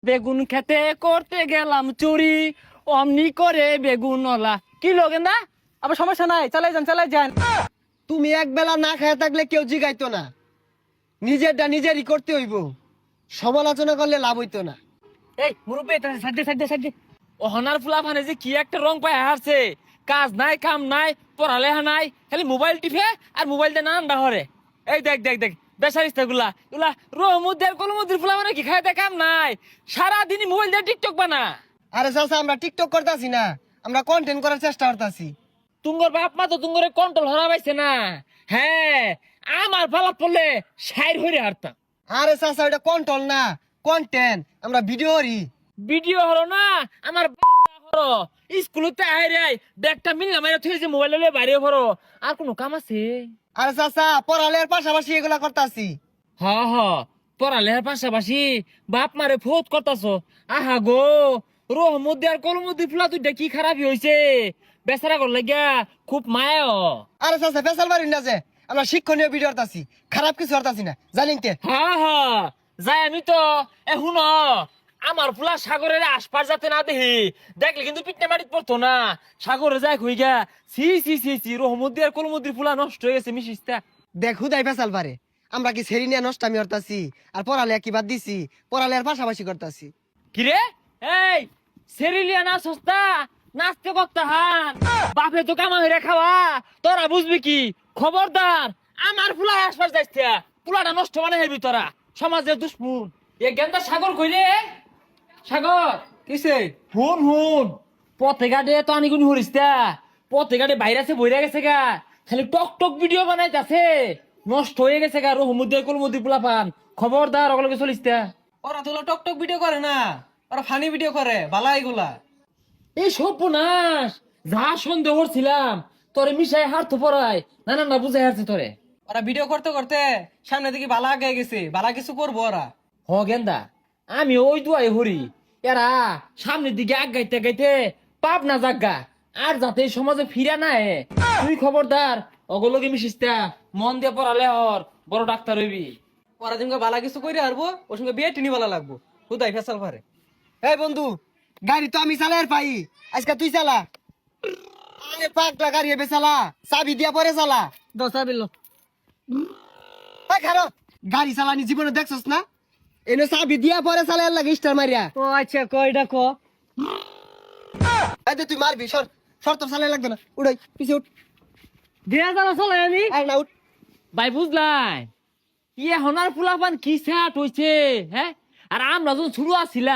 বেগুন খেতে করতে গেলাম চুরি, অমনি করে বেগুন ওলা কি লগেন্দা। আবার সমস্যা নাই, চালাই যান। তুমি এক বেলা না খায় থাকলে কেউ জিগাইতো না, নিজেরটা নিজেরই করতে হইব। সমালোচনা করলে লাভ হইতো না। এই মুরব্বী সাইডে অহনার ফুলা ফানে যে কি একটা রং পায় হারছে, কাজ নাই কাম নাই পড়ালেখা নাই, খালি মোবাইল টিপে আর মোবাইলটা না আন্ডা হরে। এই দেখ বেসারিস্তা গুলা গুলা রহমুদ্দের কলমুদ্দির ফুলা মানে কি খায় দেয় কাম নাই, সারাদিনই মোবাইল দিয়ে টিকটক বানা। আরে চাচা, আমরা টিকটক করতেছি না, আমরা কন্টেন্ট করার চেষ্টা করতেছি। তুঙ্গর বাপ মা তো তুঙ্গরে কন্ট্রোল হরা পাইছে না। হ্যাঁ, আমার পালাত পড়লে সাইর হইরে হারতাম। আরে চাচা, ওটা কন্ট্রোল না, কন্টেন্ট। আমরা ভিডিও করি। ভিডিও হলো না আমার হলো স্কুলতে আইরে ব্যাগটা মিললাম মাইরা থুই যে মোবাইল লয়ে বাইরে হরো। আর কোনো কাম আছে? আরে চাচা, পড়ালের পাশাপাশি এগুলা করতেছি। হ হ, পড়ালেখার পাশাপাশি বাপ মারে ফোত করতাছো। আহা গো, রহমদ্দি আর কলমদ্দি ফুলা দুইটা কি খারাপই হইছে, বেচারা করলে গিয়া খুব মায়া। আরে চাচা, ফেসাল মারি না যে, আমরা শিক্ষণীয় ভিডিও করতেছি, খারাপ কিছু করতেছি না, জানেন কে? হ্যাঁ যাই আমি তো এখন আমার ফুলা সাগরের আশপাশ যাতে না দেখি, দেখলে কিন্তু পিটনা মাটিত পড়তো না। সাগরে যাই হই গা, সি রহমদ্দি আর কলমদ্দির ফুলা নষ্ট হয়ে গেছে মিশিস্তা। দেখ হুদাই ফেসাল পারে। আমরা কি সেরি নিয়ে নষ্টামি করতেছি আর পড়ালেখা কি বাদ দিছি? পড়ালেখার পাশাপাশি করতেছি। কিরে এই সেরিলিয়া না সস্তা নাচতে করতে হান, বাপে তো কামা হইরা খাওয়া, তোরা বুঝবি কি? খবরদার আমার ফুলা আশপাশ যাইছে, ফুলাটা নষ্ট মানে হেবি তোরা, সমাজের দুশ্মন। এ গেন্দা সাগর কইলে সাগর কিসে? হুন পথে ঘাটে তো আনিগুনি হরিস্তা, পথে ঘাটে বাইরে বইরা গেছে গা, খালি টক ভিডিও বানাইতাছে, নষ্ট হয়ে গেছে গা রহমুদ্দি কলমুদ্দি পোলা পান। খবরদার ওগুলোকে চলিসতা। ওরা তো টক ভিডিও করে না, ওরা ফানি ভিডিও করে, বালা এগুলা। এই সর্বনাশ, যা সন্দেহ করছিলাম তোরে মিশাই হারত পড়ায় না বুঝাই হারছে তোরে। ওরা ভিডিও করতে করতে সামনে দিকে বালা আগে গেছে, বালা কিছু করবো ওরা। হ গেন্দা, আমি ওই দুয়াই হরি, এরা সামনের দিকে আগাইতে গাইতে পাপ না জাগা, আর যাতে এই সমাজে ফিরা না হে। তুই খবরদার অগলগে মিশিস্তা, মন দিয়ে পড়ালে হর বড় ডাক্তার হইবি। ওরা যেমন বালা কিছু করে হারবো, ওর সঙ্গে বিয়ে টিনি বালা লাগবো, হুদাই ফেসাল পারে। এই বন্ধু, গাড়ি তো আমি চালাই পাই, আজকে তুই চালা। আরে পাগলা গাড়ি এবে চালা, চাবি দিয়া পরে চালা। দশা বিল খারাপ গাড়ি চালানি জীবনে দেখছস না? এনে চাবি দিয়া পরে চালাই লাগে স্টার মারিয়া। ও আচ্ছা, কয়টা ক এই দে, তুই মারবি, সর সর, তোর চালাই লাগবে না, উড়াই পিছে উঠ। দিয়া যারা চলে আমি আর না উঠ। ভাই বুঝলাই ইয়ে হনার ফুলাপান কি স্যাট হইছে, হ্যাঁ? আর আমরা যখন শুরু আসছিলাম